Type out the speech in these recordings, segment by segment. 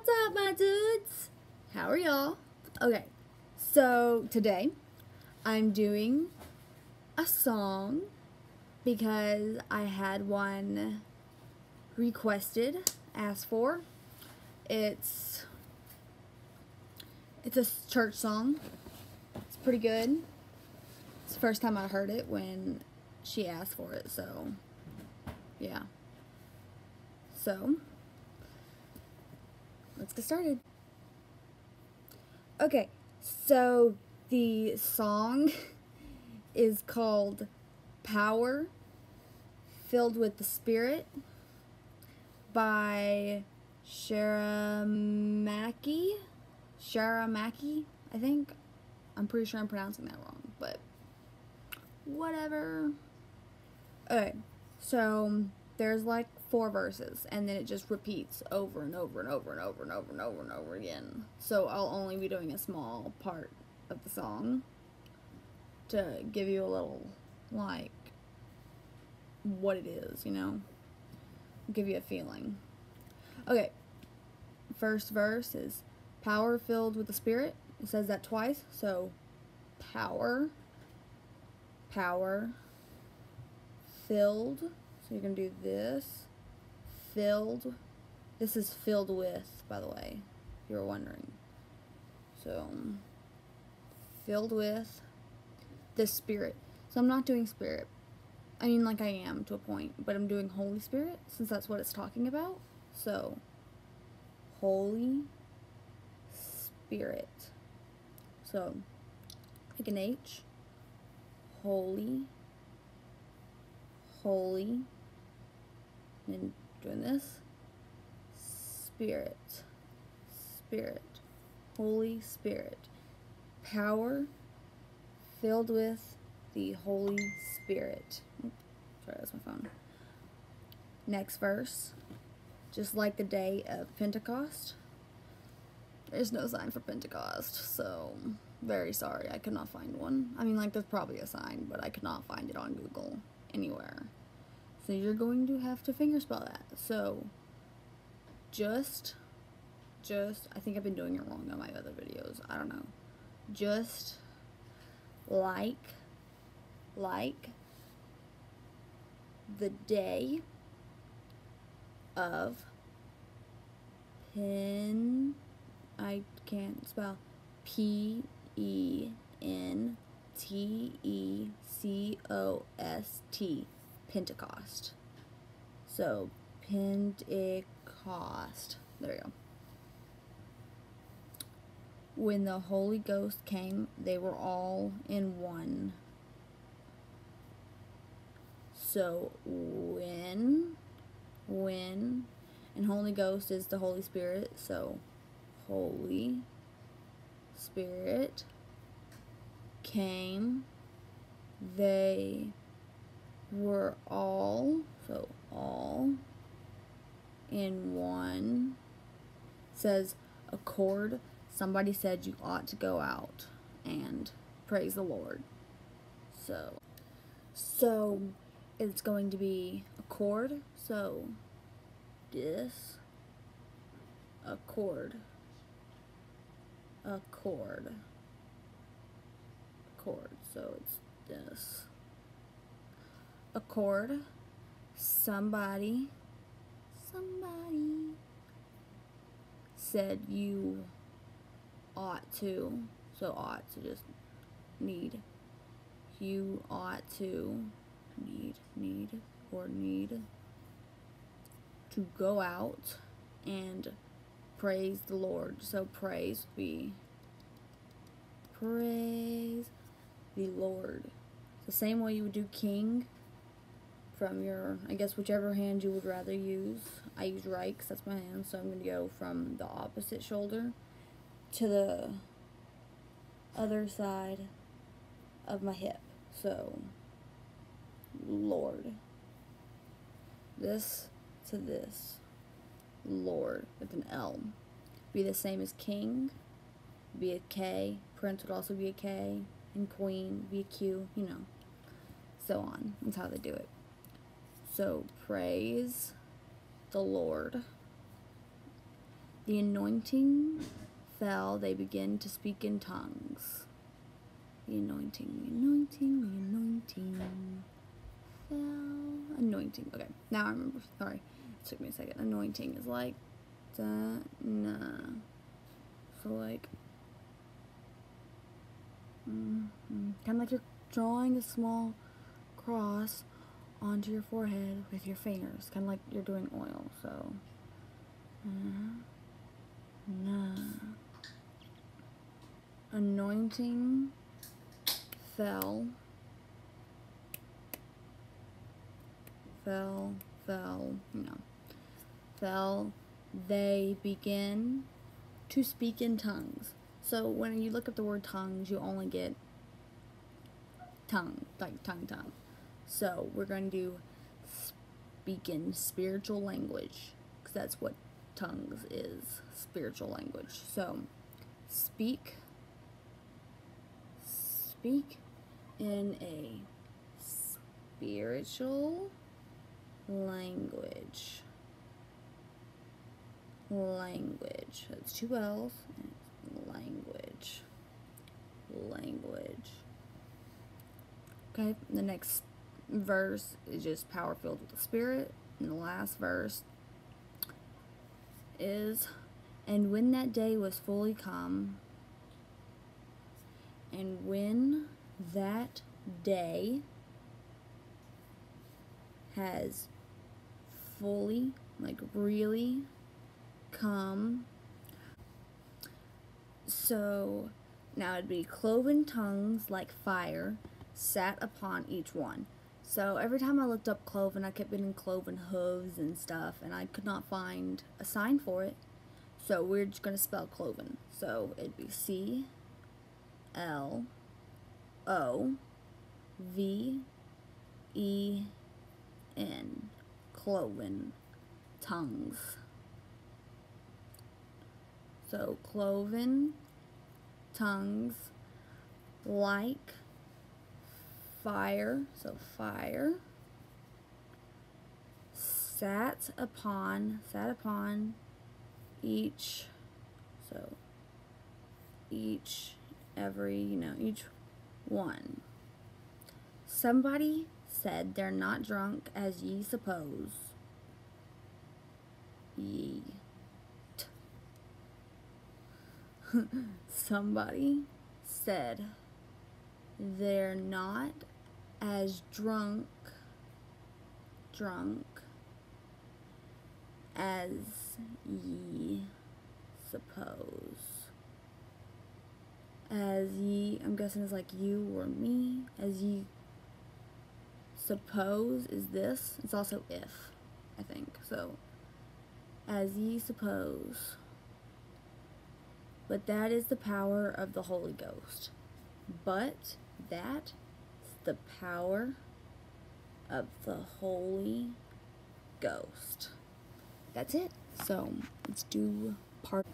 What's up, my dudes? How are y'all? Okay, so today I'm doing a song because I had one requested, asked for. It's a church song. It's pretty good. It's the first time I heard it when she asked for it, so yeah. So let's get started. Okay, so the song is called Power Filled with the Spirit by Shara McKee, I think. I'm pretty sure I'm pronouncing that wrong, but whatever. Okay, so there's like 4 verses, and then it just repeats over and over and over and over and over and over and over again. So I'll only be doing a small part of the song to give you a little, like, what it is, you know? Give you a feeling. Okay, first verse is power filled with the Spirit. It says that twice, so power, filled, so you're going to do this, filled, this is filled with, by the way, if you were wondering, so, filled with the Spirit. So I'm not doing Spirit, I mean, like, I am to a point, but I'm doing Holy Spirit, since that's what it's talking about, so, Holy Spirit, so, make an H, holy, and doing this, Spirit, Holy Spirit, power filled with the Holy Spirit. Sorry, that's my phone. Next verse, just like the day of Pentecost. There's no sign for Pentecost, so very sorry, I could not find one. I mean, like, there's probably a sign, but I could not find it on Google anywhere. So you're going to have to fingerspell that. So just, I think I've been doing it wrong on my other videos. I don't know. Just like the day of I can't spell Pentecost, Pentecost. So Pentecost. There you go. When the Holy Ghost came, they were all in one. So when and Holy Ghost is the Holy Spirit, so Holy Spirit came, they were all, so all in one. It says accord. Somebody said you ought to go out and praise the Lord. So it's going to be a chord. So this, a chord, so it's this, a chord. Somebody said you ought to, so ought to just need, you ought to need to go out and praise the Lord. So praise the Lord. It's the same way you would do king from your, I guess, whichever hand you would rather use. I use right because that's my hand, so I'm going to go from the opposite shoulder to the other side of my hip. So Lord, this to this, Lord with an L. Be the same as king, be a K, prince would also be a K, and queen be a Q, you know, so on. That's how they do it. So praise the Lord. The anointing fell, they began to speak in tongues. The anointing fell. Anointing. Okay, now I remember. Sorry, it took me a second. Anointing is like, nah. So like, kind of like you're drawing a small cross onto your forehead with your fingers, kind of like you're doing oil. So, anointing fell, they begin to speak in tongues. So when you look up the word tongues, you only get tongue, like tongue. So we're going to do speak in spiritual language, because that's what tongues is, spiritual language. So speak in a spiritual language. That's 2 L's. Language. Okay, the next verse is just power filled with the Spirit, and the last verse is, and when that day was fully come, and when that day has fully, like really come. So now it'd be cloven tongues like fire sat upon each one. So every time I looked up cloven, I kept getting cloven hooves and stuff, and I could not find a sign for it. So we're just going to spell cloven. So it'd be C-L-O-V-E-N, cloven tongues. So cloven tongues like fire, so fire, sat upon each, so each one. Somebody said, they're not drunk as ye suppose. Somebody said, they're not as drunk as ye suppose. As ye, I'm guessing is like you or me. As ye suppose is this. It's also if, I think. So, as ye suppose. But that is the power of the Holy Ghost. But that is the power of the Holy Ghost. That's it. So let's do part.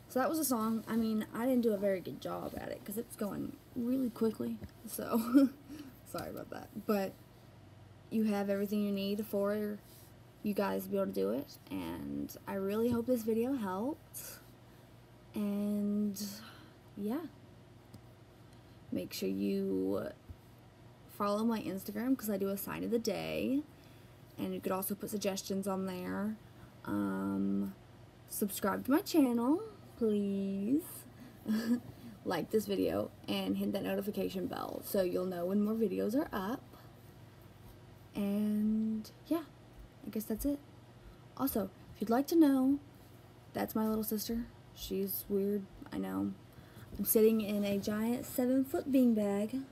So that was a song. I mean, I didn't do a very good job at it because it's going really quickly. So, sorry about that. But you have everything you need for you guys to be able to do it. And I really hope this video helped. And yeah. Make sure you follow my Instagram because I do a sign of the day. And you could also put suggestions on there. Subscribe to my channel, please. Like this video and hit that notification bell so you'll know when more videos are up. And yeah, I guess that's it. Also, if you'd like to know, that's my little sister. She's weird, I know. I'm sitting in a giant 7-foot beanbag,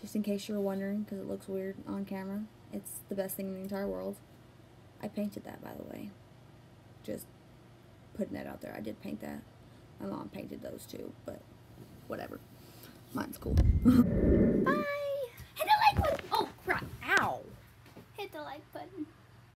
just in case you were wondering, because it looks weird on camera. It's the best thing in the entire world. I painted that, by the way. Just putting that out there. I did paint that. My mom painted those too, but whatever. Mine's cool. Bye! Hit the like button! Oh, crap. Ow! Hit the like button.